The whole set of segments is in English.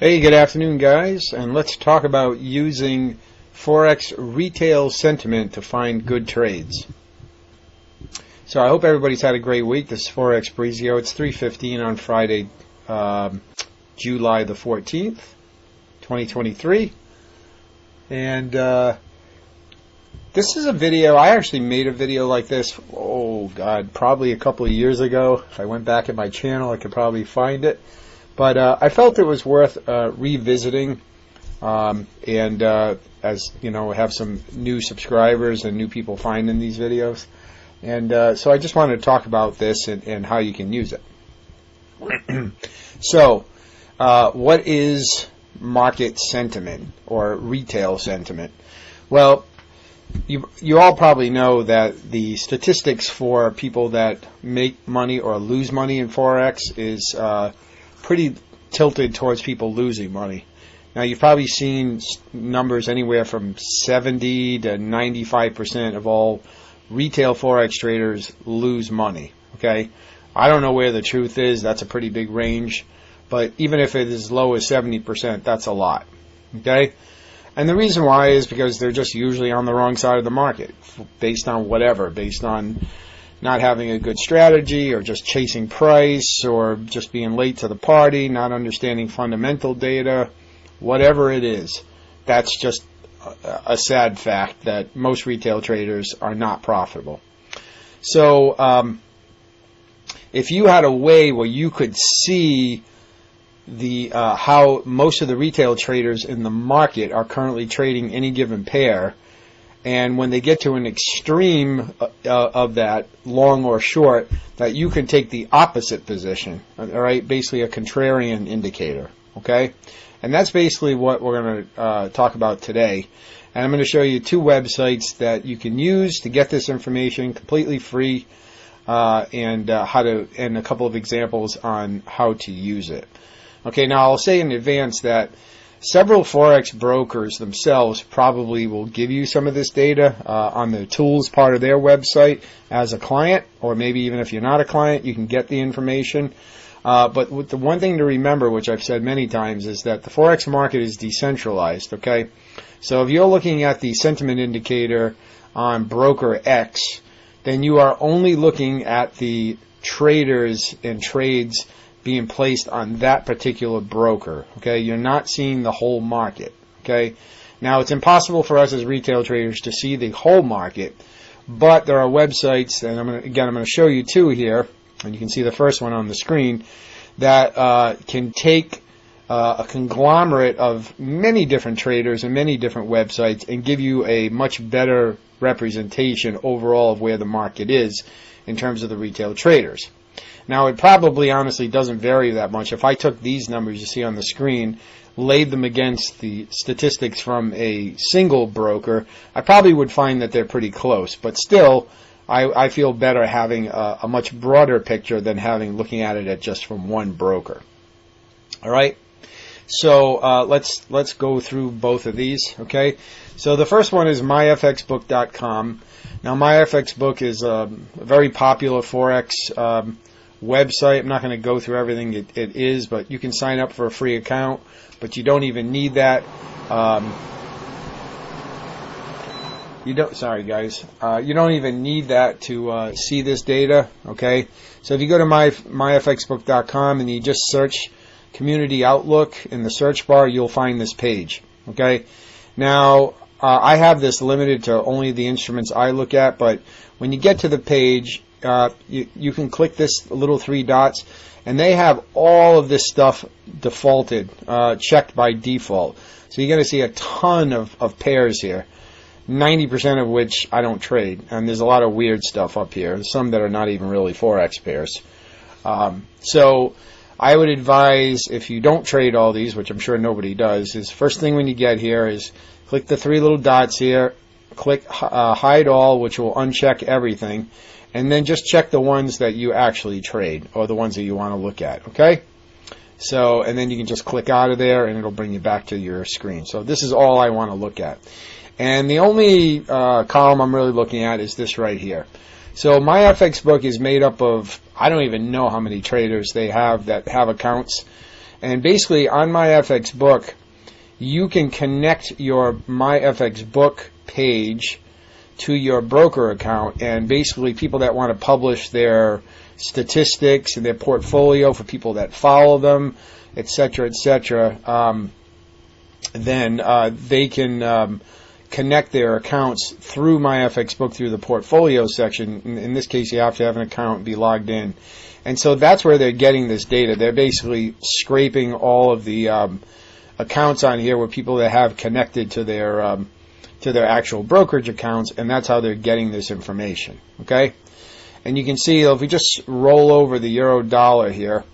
Hey, good afternoon, guys, and let's talk about using Forex retail sentiment to find good trades. So I hope everybody's had a great week. This is Forex Brizio. It's 3:15 on Friday, July the 14th, 2023. And this is a video. I actually made a video like this, probably a couple of years ago. If I went back in my channel, I could probably find it. But I felt it was worth revisiting, and as you know, have some new subscribers and new people finding these videos, and so I just wanted to talk about this and how you can use it. So, what is market sentiment or retail sentiment? Well, you all probably know that the statistics for people that make money or lose money in Forex is pretty tilted towards people losing money. Now, you've probably seen numbers anywhere from 70 to 95% of all retail Forex traders lose money. Okay, I don't know where the truth is. That's a pretty big range, but even if it is as low as 70%, that's a lot. Okay, and the reason why is because they're just usually on the wrong side of the market, based on not having a good strategy, or just chasing price, or just being late to the party, not understanding fundamental data, whatever it is. That's just a sad fact that most retail traders are not profitable. So if you had a way where you could see how most of the retail traders in the market are currently trading any given pair, and when they get to an extreme of that, long or short, that you can take the opposite position, all right? Basically a contrarian indicator, okay? And that's basically what we're going to talk about today. And I'm going to show you two websites that you can use to get this information completely free, and a couple of examples on how to use it. Okay, now I'll say in advance that several Forex brokers themselves probably will give you some of this data on the tools part of their website as a client, or maybe even if you're not a client, you can get the information. But the one thing to remember, which I've said many times, is that the Forex market is decentralized, okay? So if you're looking at the sentiment indicator on broker X, then you are only looking at the traders and trades being placed on that particular broker, okay? You're not seeing the whole market, okay? Now, it's impossible for us as retail traders to see the whole market, but there are websites, and I'm going to show you two here, and you can see the first one on the screen, that can take a conglomerate of many different traders and many different websites and give you a much better representation overall of where the market is in terms of the retail traders. Now, it probably honestly doesn't vary that much. If I took these numbers you see on the screen, laid them against the statistics from a single broker, I probably would find that they're pretty close. But still, I feel better having a much broader picture than looking at it just from one broker. All right. So let's go through both of these. Okay. So the first one is myfxbook.com. Now, myfxbook is a very popular Forex website. I'm not going to go through everything it is, but you can sign up for a free account, but you don't even need that. You don't even need that to see this data, okay? So if you go to myfxbook.com and you just search Community Outlook in the search bar, you'll find this page, okay? Now, I have this limited to only the instruments I look at, but when you get to the page, you can click this little three dots, and they have all of this stuff defaulted, checked by default. So you're going to see a ton of pairs here, 90% of which I don't trade, and there's a lot of weird stuff up here, some that are not even really Forex pairs. So I would advise, if you don't trade all these, which I'm sure nobody does, is first thing when you get here is click the three little dots here, click hide all, which will uncheck everything, and then just check the ones that you actually trade, or the ones that you want to look at, okay? So, and then you can just click out of there, and it'll bring you back to your screen. So this is all I want to look at. And the only column I'm really looking at is this right here. So my FX book is made up of, I don't even know how many traders they have that have accounts. And basically on MyFX Book, you can connect your MyFX Book page to your broker account, and basically people that want to publish their statistics and their portfolio for people that follow them, etc., then they can connect their accounts through MyFX Book through the portfolio section. In this case, you have to have an account and be logged in. And so that's where they're getting this data. They're basically scraping all of the accounts on here with people that have connected to their actual brokerage accounts, and that's how they're getting this information. Okay? And you can see, if we just roll over the euro dollar here,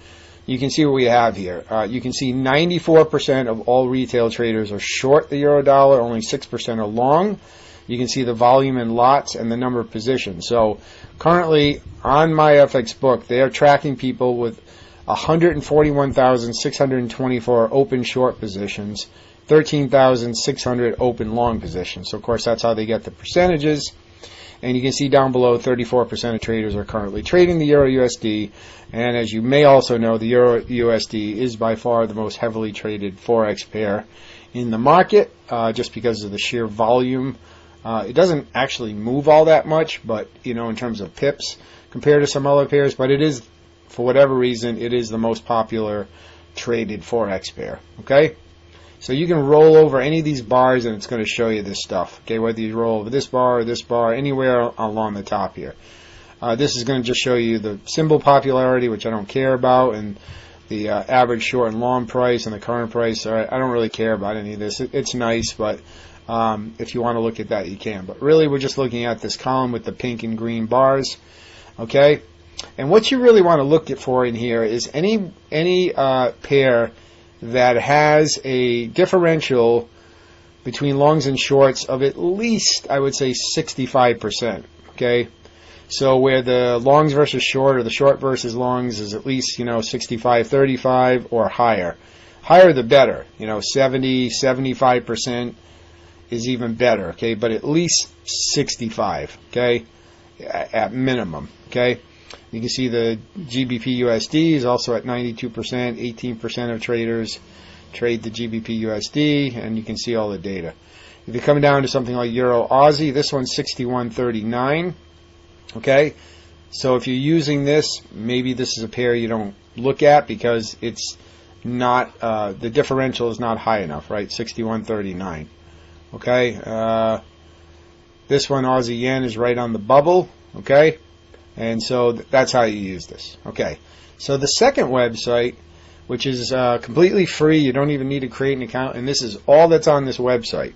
you can see what we have here. You can see 94% of all retail traders are short the euro dollar, only 6% are long. You can see the volume in lots and the number of positions. So currently on MyFX Book, they are tracking people with 141,624 open short positions, 13,600 open long positions. So of course that's how they get the percentages. And you can see down below 34% of traders are currently trading the Euro USD. And as you may also know, the Euro USD is by far the most heavily traded Forex pair in the market, just because of the sheer volume. It doesn't actually move all that much, but in terms of pips compared to some other pairs, but it is, for whatever reason, it is the most popular traded Forex pair. Okay? So you can roll over any of these bars and it's going to show you this stuff. Okay, whether you roll over this bar or this bar, anywhere along the top here. This is going to just show you the symbol popularity, which I don't care about, and the average short and long price and the current price. I don't really care about any of this. It's nice, but if you want to look at that, you can. But really, we're just looking at this column with the pink and green bars. Okay, and what you really want to look for in here is any pair that has a differential between longs and shorts of at least, I would say, 65%. Okay, so where the longs versus short or the short versus longs is at least 65-35 or higher. Higher the better. 70-75% is even better. Okay, but at least 65. Okay, at minimum. Okay. You can see the GBP USD is also at 92%. 18% of traders trade the GBP USD, and you can see all the data. If you come down to something like Euro Aussie, this one's 61.39. Okay, so if you're using this, maybe this is a pair you don't look at because it's not the differential is not high enough, right? 61.39. Okay, this one Aussie yen is right on the bubble. Okay. And so that's how you use this. Okay, so the second website, which is completely free, you don't even need to create an account, and this is all that's on this website.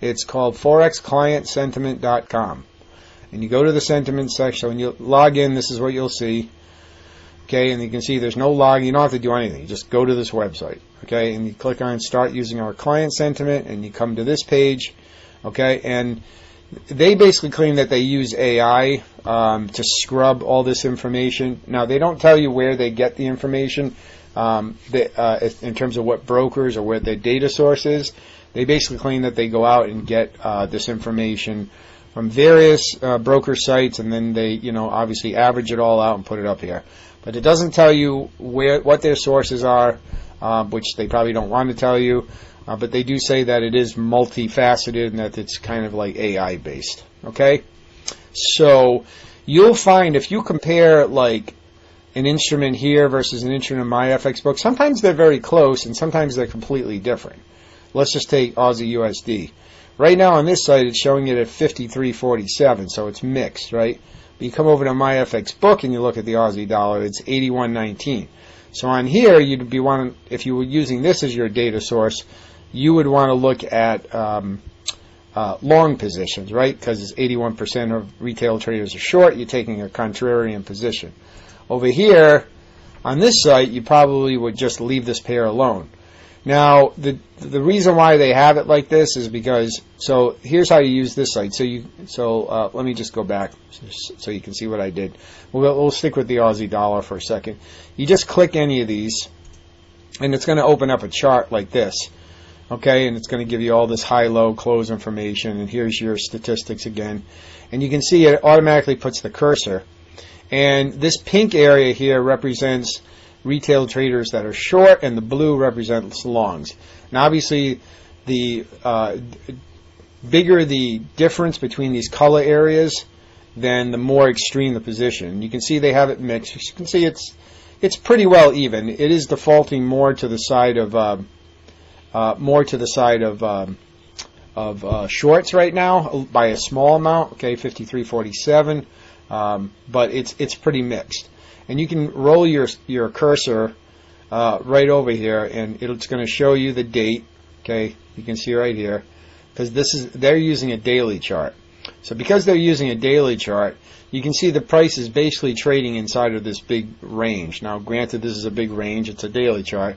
It's called forexclientsentiment.com. And you go to the sentiment section, when you log in, this is what you'll see. Okay, and you can see there's no log, you don't have to do anything, you just go to this website. Okay, and you click on Start Using Our Client Sentiment, and you come to this page. Okay, and they basically claim that they use AI to scrub all this information. Now, they don't tell you where they get the information in terms of what brokers or where their data source is. They basically claim that they go out and get this information from various broker sites, and then they, obviously average it all out and put it up here. But it doesn't tell you what their sources are, which they probably don't want to tell you. But they do say that it is multifaceted and that it's kind of like AI based. Okay? So you'll find if you compare like an instrument here versus an instrument in MyFX Book, sometimes they're very close and sometimes they're completely different. Let's just take Aussie USD. Right now on this site it's showing it at 53.47, so it's mixed, right? But you come over to MyFX Book and you look at the Aussie dollar, it's 81.19. So on here, you'd be wanting, if you were using this as your data source, you would want to look at long positions, right? Because 81% of retail traders are short. You're taking a contrarian position. Over here, on this site, you probably would just leave this pair alone. Now, the reason why they have it like this is because, so here's how you use this site. So let me just go back so you can see what I did. We'll stick with the Aussie dollar for a second. You just click any of these, and it's going to open up a chart like this. Okay, and it's going to give you all this high, low, close information, and here's your statistics again. And you can see it automatically puts the cursor. And this pink area here represents retail traders that are short, and the blue represents longs. Now, obviously, the bigger the difference between these color areas, then the more extreme the position. You can see they have it mixed. You can see it's pretty well even. It is defaulting more to the side of shorts right now by a small amount. Okay, 53.47, but it's pretty mixed. And you can roll your cursor right over here, and it's going to show you the date. Okay, you can see right here, because they're using a daily chart. So because they're using a daily chart, you can see the price is basically trading inside of this big range. Now, granted, this is a big range; it's a daily chart,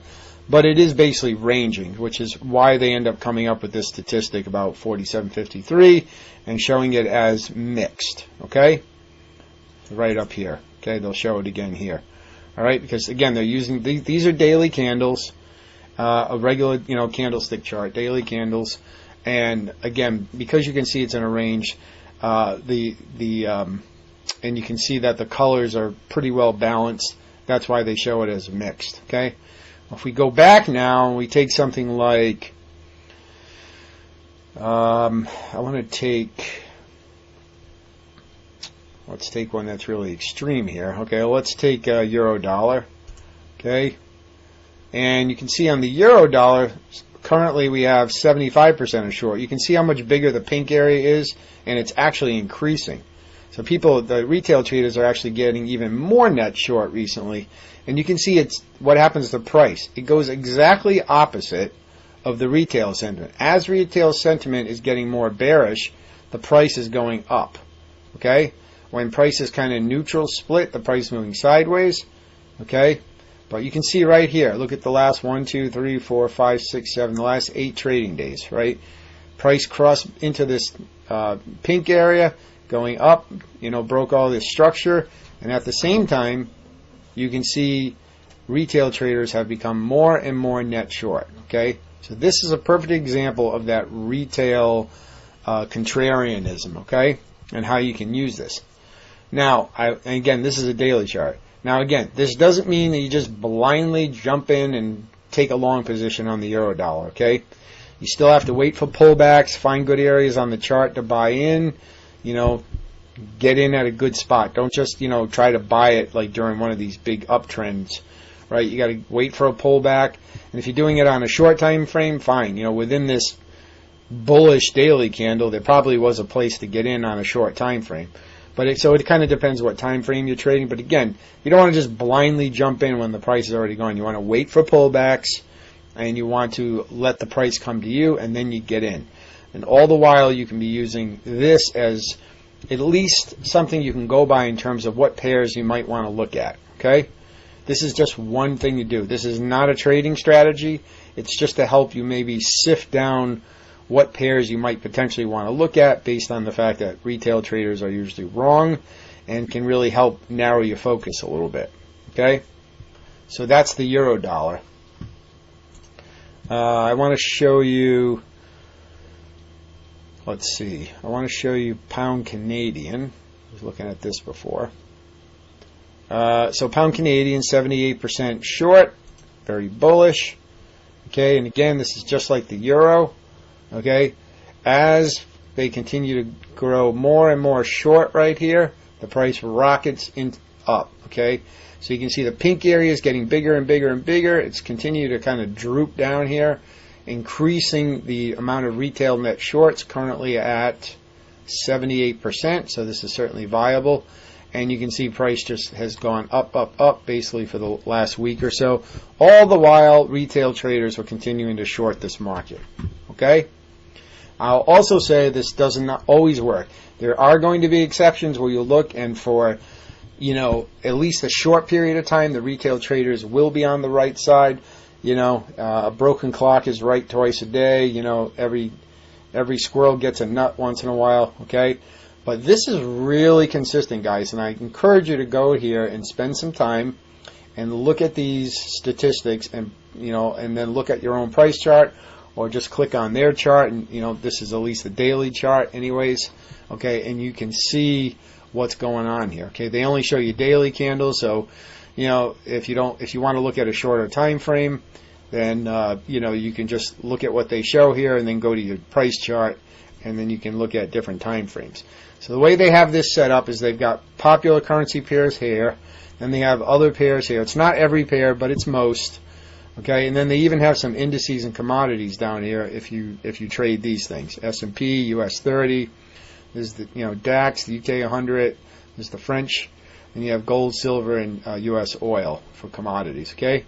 but it is basically ranging, which is why they end up coming up with this statistic about 47.53 and showing it as mixed. Okay, right up here. Okay, they'll show it again here. All right, because again, they're using these are daily candles, a regular candlestick chart, daily candles, and again, because you can see it's in a range, and you can see that the colors are pretty well balanced. That's why they show it as mixed. Okay, if we go back now and we take something like, let's take one that's really extreme here. Okay, well, let's take euro dollar. Okay, and you can see on the euro dollar, currently we have 75% of short. You can see how much bigger the pink area is, and it's actually increasing. So the retail traders are actually getting even more net short recently. And you can see what happens to price. It goes exactly opposite of the retail sentiment. As retail sentiment is getting more bearish, the price is going up. Okay? When price is kind of neutral split, the price is moving sideways. Okay? But you can see right here, look at the last 1, 2, 3, 4, 5, 6, 7, the last 8 trading days, right? Price crossed into this pink area, going up, broke all this structure, and at the same time, you can see retail traders have become more and more net short. Okay, so this is a perfect example of that retail contrarianism. Okay, and how you can use this. Now, again, this is a daily chart. Now, again, this doesn't mean that you just blindly jump in and take a long position on the euro dollar. Okay, you still have to wait for pullbacks, find good areas on the chart to buy in. Get in at a good spot. Don't just, try to buy it like during one of these big uptrends, right? You got to wait for a pullback. And if you're doing it on a short time frame, fine. Within this bullish daily candle, there probably was a place to get in on a short time frame. But so it kind of depends what time frame you're trading. But again, you don't want to just blindly jump in when the price is already gone. You want to wait for pullbacks, and you want to let the price come to you, and then you get in. And all the while, you can be using this as at least something you can go by in terms of what pairs you might want to look at. Okay? This is just one thing to do. This is not a trading strategy. It's just to help you maybe sift down what pairs you might potentially want to look at based on the fact that retail traders are usually wrong and can really help narrow your focus a little bit. Okay? So that's the euro dollar. I want to show you... Let's see. I want to show you pound Canadian. I was looking at this before. So pound Canadian, 78% short, very bullish. Okay, and again, this is just like the euro. Okay, as they continue to grow more and more short right here, the price rockets up. Okay, so you can see the pink area is getting bigger and bigger and bigger. It's continued to kind of droop down here, increasing the amount of retail net shorts, currently at 78%, so this is certainly viable. And you can see price just has gone up, up, up, basically for the last week or so. All the while, retail traders are continuing to short this market. Okay? I'll also say this does not always work. There are going to be exceptions where you look, and for at least a short period of time, the retail traders will be on the right side. A broken clock is right twice a day. Every squirrel gets a nut once in a while. Okay, but this is really consistent, guys, and I encourage you to go here and spend some time and look at these statistics, and and then look at your own price chart, or just click on their chart, and this is at least a daily chart, anyways. Okay, and you can see what's going on here. Okay, they only show you daily candles, so if you want to look at a shorter time frame, then you can just look at what they show here and then go to your price chart, and then you can look at different time frames. So the way they have this set up is they've got popular currency pairs here, and they have other pairs here. It's not every pair, but it's most. Okay, and then they even have some indices and commodities down here if you trade these things. S&P, US 30, there's the DAX, the UK 100, there's the French, and you have gold, silver, and US oil for commodities. Okay,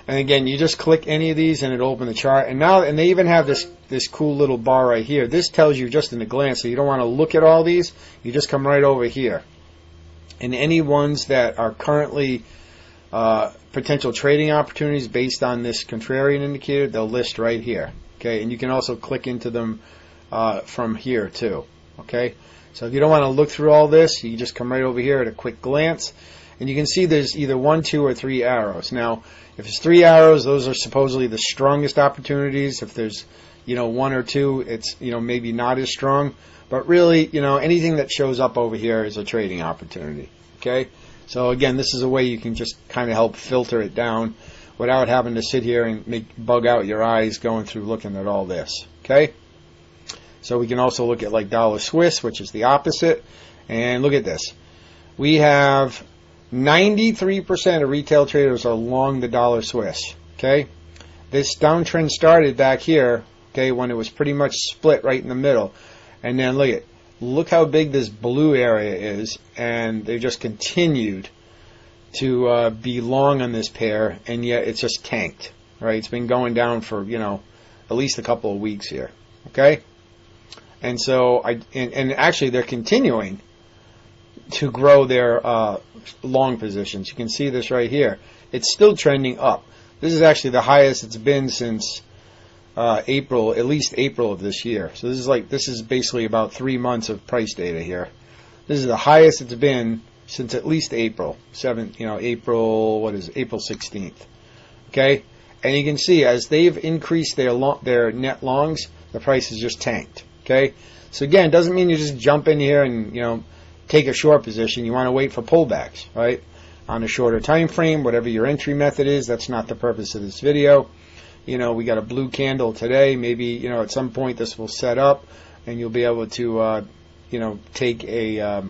and again, you just click any of these and it'll open the chart. And they even have this cool little bar right here. This tells you just in a glance, so you don't want to look at all these. You just come right over here, and any ones that are currently potential trading opportunities based on this contrarian indicator, they'll list right here. Okay, and you can also click into them from here too. Okay, so if you don't want to look through all this, you just come right over here at a quick glance, and you can see there's either 1, 2, or 3 arrows. Now, if it's 3 arrows, those are supposedly the strongest opportunities. If there's 1 or 2, it's maybe not as strong. But really, anything that shows up over here is a trading opportunity. Okay. So again, this is a way you can just kind of help filter it down without having to sit here and bug out your eyes going through looking at all this. Okay? So we can also look at like dollar Swiss, which is the opposite. And look at this. We have 93% of retail traders are long the dollar Swiss. Okay? This downtrend started back here, okay, when it was pretty much split right in the middle. And then look how big this blue area is, and they just continued to be long on this pair, and yet it's just tanked, right? It's been going down for at least a couple of weeks here, okay? And so and actually they're continuing to grow their long positions. You can see this right here. It's still trending up. This is actually the highest it's been since April, at least April of this year. So this is basically about 3 months of price data here. This is the highest it's been since at least April 16th. Okay, and you can see as they've increased their net longs, the price has just tanked. Okay, so again, it doesn't mean you just jump in here and take a short position. You want to wait for pullbacks, right? On a shorter time frame, whatever your entry method is. That's not the purpose of this video. We got a blue candle today. Maybe, at some point this will set up and you'll be able to, take a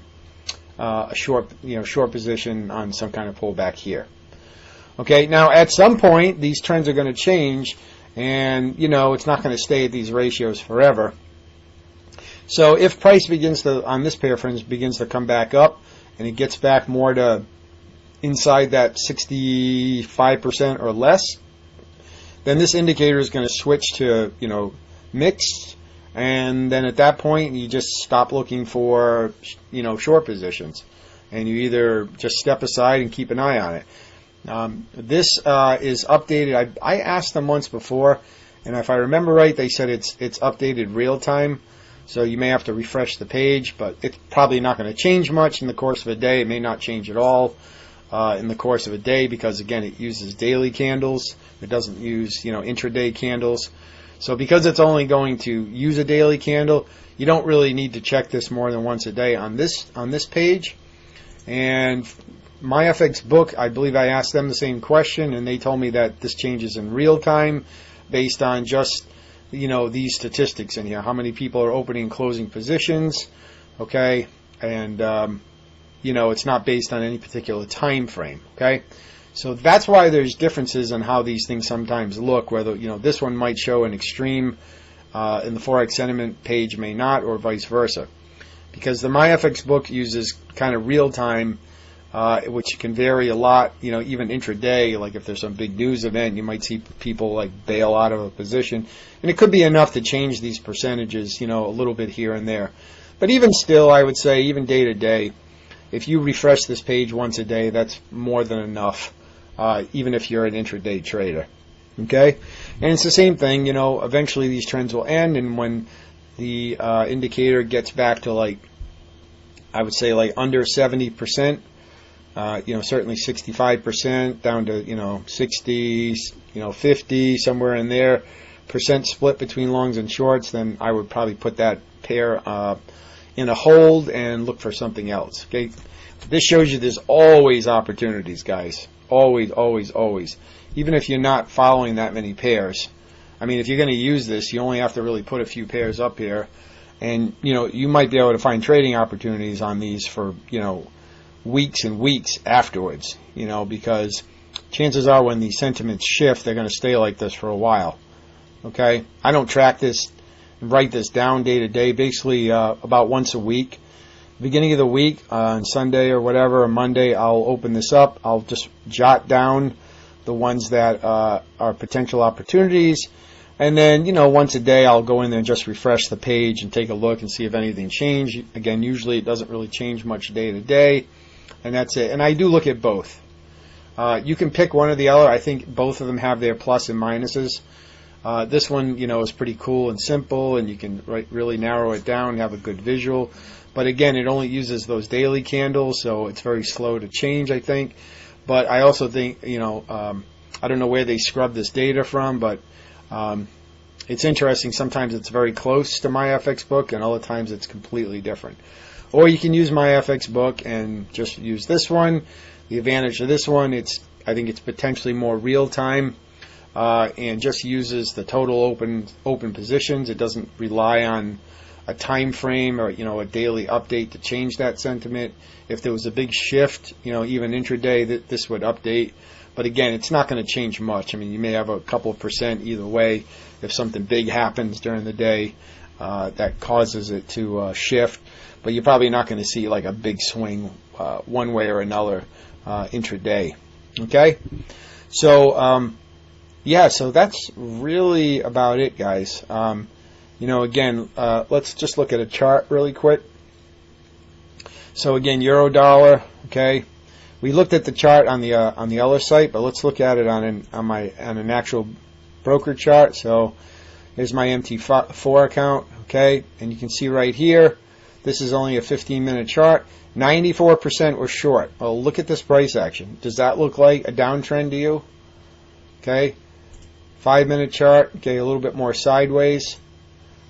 short position on some kind of pullback here. Okay, now at some point these trends are going to change, and, it's not going to stay at these ratios forever. So if price on this pair, for instance, begins to come back up and it gets back more to inside that 65% or less, then this indicator is going to switch to, mixed, and then at that point you just stop looking for, short positions, and you either just step aside and keep an eye on it. This is updated. I asked them once before, and if I remember right, they said it's updated real time, so you may have to refresh the page, but it's probably not going to change much in the course of a day. It may not change at all in the course of a day, because again, it uses daily candles. It doesn't use intraday candles. So because it's only going to use a daily candle, you don't really need to check this more than once a day on this page. And MyFX book, I believe I asked them the same question, and they told me that this changes in real time based on just these statistics in here, how many people are opening and closing positions, okay, and it's not based on any particular time frame, okay? So that's why there's differences in how these things sometimes look, whether, this one might show an extreme in the Forex sentiment page may not, or vice versa. Because the MyFX book uses kind of real time, which can vary a lot, even intraday, like if there's some big news event, you might see people bail out of a position. And it could be enough to change these percentages, a little bit here and there. But even still, I would say, even day to day, if you refresh this page once a day, that's more than enough, even if you're an intraday trader. Okay? And it's the same thing, eventually these trends will end, and when the indicator gets back to I would say under 70%, certainly 65%, down to 60, 50, somewhere in there, percent split between longs and shorts, then I would probably put that pair in a hold and look for something else. Okay, This shows you there's always opportunities, guys. Always, always, always. Even if you're not following that many pairs. I mean, if you're going to use this, you only have to really put a few pairs up here. And, you might be able to find trading opportunities on these for, weeks and weeks afterwards, because chances are when these sentiments shift, they're going to stay like this for a while. Okay? I don't track this and write this down day to day, basically about once a week. Beginning of the week, on Sunday or whatever, or Monday, I'll open this up. I'll just jot down the ones that are potential opportunities. And then, once a day, I'll go in there and just refresh the page and take a look and see if anything changed. Again, usually it doesn't really change much day to day. And that's it. And I do look at both. You can pick one or the other. I think both of them have their plus and minuses. This one, is pretty cool and simple, and you can really narrow it down and have a good visual. But again, it only uses those daily candles, so it's very slow to change, I think. But I also think, I don't know where they scrub this data from, but it's interesting. Sometimes it's very close to my FX book, and other times it's completely different. Or you can use my FX book and just use this one. The advantage of this one, I think it's potentially more real time, and just uses the total open positions. It doesn't rely on a time frame or a daily update to change that sentiment. If there was a big shift, even intraday, this would update. But again, it's not going to change much. I mean, you may have a couple of percent either way. If something big happens during the day, that causes it to shift. But you're probably not going to see like a big swing one way or another intraday. Okay? So, so that's really about it, guys. Again, let's just look at a chart really quick. So again, euro dollar. Okay, we looked at the chart on the other site, but let's look at it on an actual broker chart. So here's my MT4 account. Okay, and you can see right here, this is only a 15-minute chart. 94% were short. Well, look at this price action. Does that look like a downtrend to you? Okay, 5-minute chart. Okay, a little bit more sideways.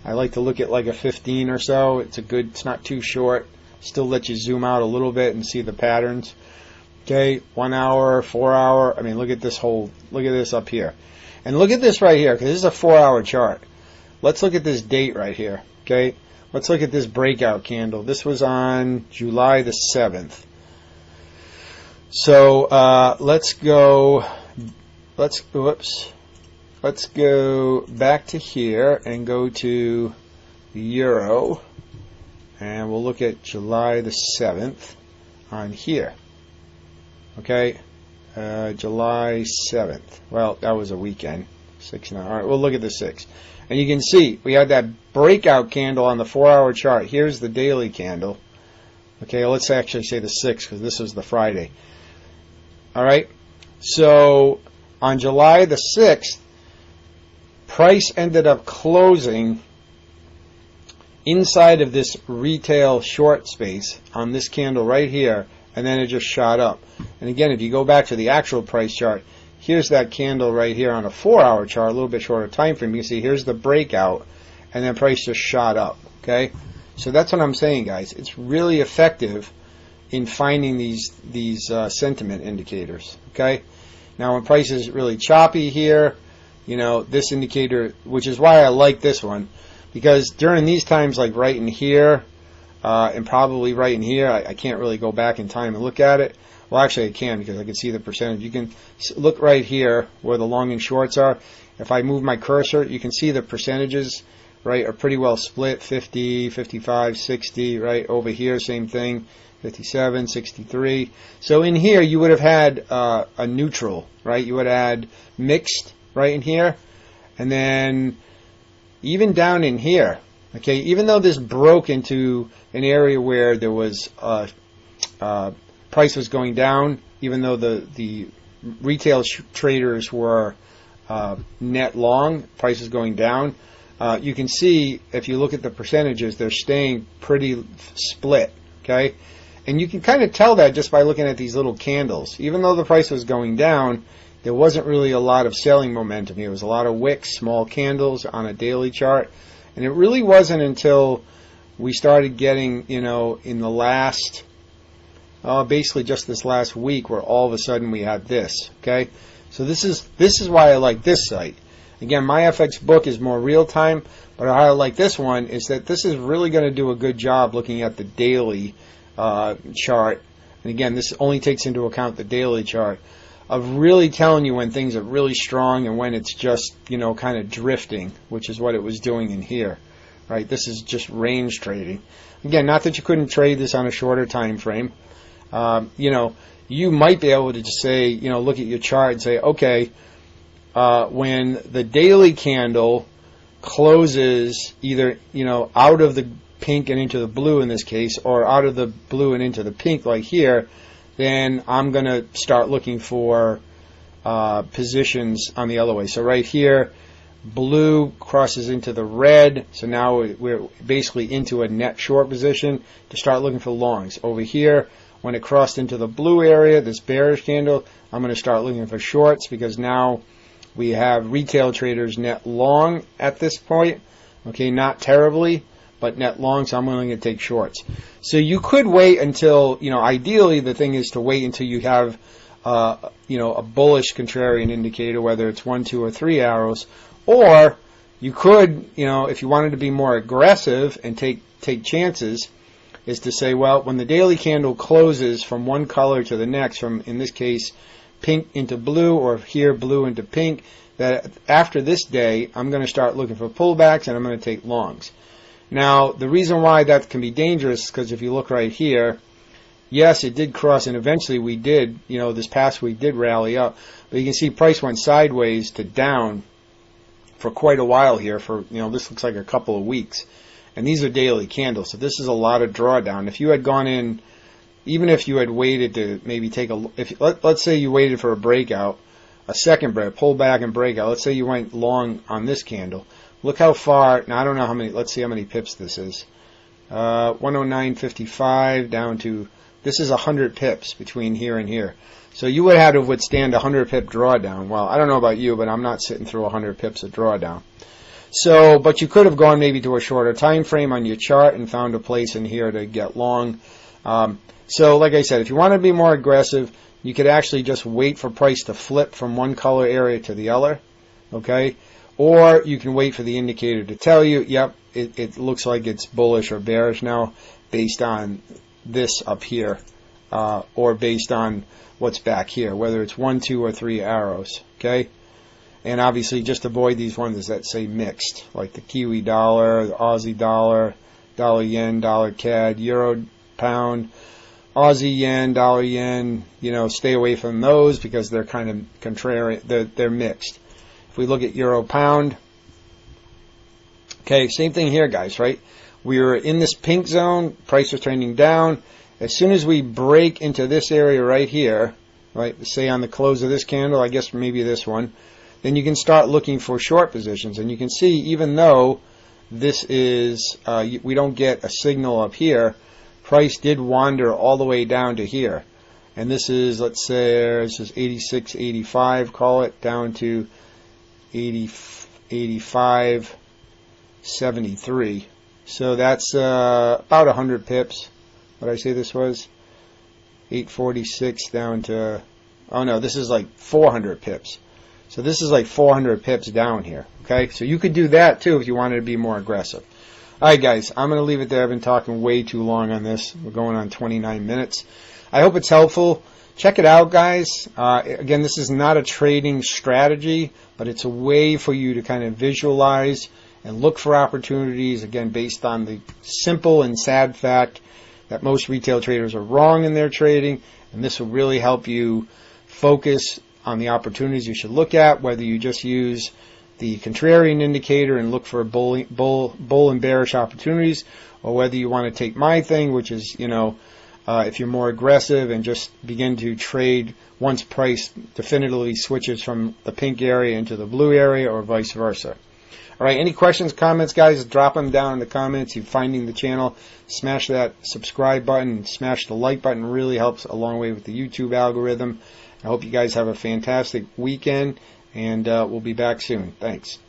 I like to look at like a 15 or so. It's not too short. Still let you zoom out a little bit and see the patterns. Okay, 1 hour, 4 hour. I mean, look at this up here. And look at this right here, because this is a 4-hour chart. Let's look at this date right here. Okay, let's look at this breakout candle. This was on July the 7th. So let's go back to here and go to the euro, and we'll look at July the 7th on here. Okay, July 7th. Well, that was a weekend. 6 now. All right, we'll look at the 6th. And you can see we had that breakout candle on the 4-hour chart. Here's the daily candle. Okay, let's actually say the 6th because this was the Friday. All right, so on July the 6th, price ended up closing inside of this retail short space on this candle right here, and then it just shot up. And again, if you go back to the actual price chart, here's that candle right here on a 4-hour chart, a little bit shorter time frame. You can see here's the breakout, and then price just shot up. Okay, so that's what I'm saying, guys. It's really effective in finding these sentiment indicators. Okay, now when price is really choppy here, this indicator, which is why I like this one, because during these times, like right in here, and probably right in here, I can't really go back in time and look at it. Well, actually I can, because I can see the percentage. You can look right here where the long and shorts are. If I move my cursor, you can see the percentages, right, are pretty well split, 50, 55, 60, right, over here, same thing, 57, 63. So in here, you would have had a neutral, right? You would have had mixed right in here. And then even down in here, okay, even though this broke into an area where there was price was going down, even though the retail traders were net long, price is going down, you can see if you look at the percentages, they're staying pretty split, okay? And you can kind of tell that just by looking at these little candles. Even though the price was going down, there wasn't really a lot of selling momentum here. It was a lot of wicks, small candles on a daily chart. And it really wasn't until we started getting, in the last basically just this last week, where all of a sudden we had this. Okay, so this is why I like this site. Again, my FX book is more real time, but how I like this one is that this is really going to do a good job looking at the daily chart. And again, this only takes into account the daily chart, of really telling you when things are really strong and when it's just, kind of drifting, which is what it was doing in here. Right? This is just range trading. Again, not that you couldn't trade this on a shorter time frame. You might be able to just say, look at your chart and say, okay, when the daily candle closes either, out of the pink and into the blue in this case, or out of the blue and into the pink like here, then I'm going to start looking for positions on the other way. So right here, blue crosses into the red, so now we're basically into a net short position to start looking for longs. Over here, when it crossed into the blue area, this bearish candle, I'm going to start looking for shorts, because now we have retail traders net long at this point. Okay, not terribly, but net long, so I'm willing to take shorts. So you could wait until, ideally the thing is to wait until you have, a bullish contrarian indicator, whether it's 1, 2, or 3 arrows. Or you could, if you wanted to be more aggressive and take chances, is to say, well, when the daily candle closes from one color to the next, from, in this case, pink into blue, or here blue into pink, that after this day, I'm going to start looking for pullbacks and I'm going to take longs. Now, the reason why that can be dangerous is because if you look right here, yes, it did cross, and eventually we did, this past week did rally up, but you can see price went sideways to down for quite a while here, for, this looks like a couple of weeks. And these are daily candles, so this is a lot of drawdown. If you had gone in, even if you had waited to maybe take let's say you waited for a breakout, a second break, pull back and breakout, let's say you went long on this candle. Look how far, now I don't know how many, let's see how many pips this is. 109.55 down to, this is 100 pips between here and here. So you would have to withstand a 100 pip drawdown. Well, I don't know about you, but I'm not sitting through 100 pips of drawdown. So, but you could have gone maybe to a shorter time frame on your chart and found a place in here to get long. So, like I said, if you want to be more aggressive, you could actually just wait for price to flip from one color area to the other. Okay? Or you can wait for the indicator to tell you, yep, it looks like it's bullish or bearish now based on this up here, or based on what's back here, whether it's 1, 2, or 3 arrows. Okay? And obviously just avoid these ones that say mixed, like the Kiwi dollar, the Aussie dollar, dollar yen, dollar CAD, euro pound, Aussie yen, dollar yen. Stay away from those because they're kind of contrarian. They're mixed. If we look at euro pound, okay, same thing here, guys, right? We were in this pink zone, price was trending down. As soon as we break into this area right here, right, say on the close of this candle, I guess maybe this one, then you can start looking for short positions. And you can see, even though this is, we don't get a signal up here, price did wander all the way down to here. And this is, let's say, this is 86, 85, call it, down to 80, 85, 73. So that's about 100 pips. What did I say this was? 846 down to, oh no, this is like 400 pips. So this is like 400 pips down here. Okay, so you could do that too if you wanted to be more aggressive. All right, guys, I'm going to leave it there. I've been talking way too long on this. We're going on 29 minutes. I hope it's helpful. Check it out, guys. Again, this is not a trading strategy, but it's a way for you to kind of visualize and look for opportunities, again, based on the simple and sad fact that most retail traders are wrong in their trading, and this will really help you focus on the opportunities you should look at, whether you just use the contrarian indicator and look for bull and bearish opportunities, or whether you want to take my thing, which is, if you're more aggressive and just begin to trade once price definitively switches from the pink area into the blue area, or vice versa. All right, any questions, comments, guys, drop them down in the comments. You're finding the channel, smash that subscribe button, smash the like button. Really helps a long way with the YouTube algorithm. I hope you guys have a fantastic weekend, and we'll be back soon. Thanks.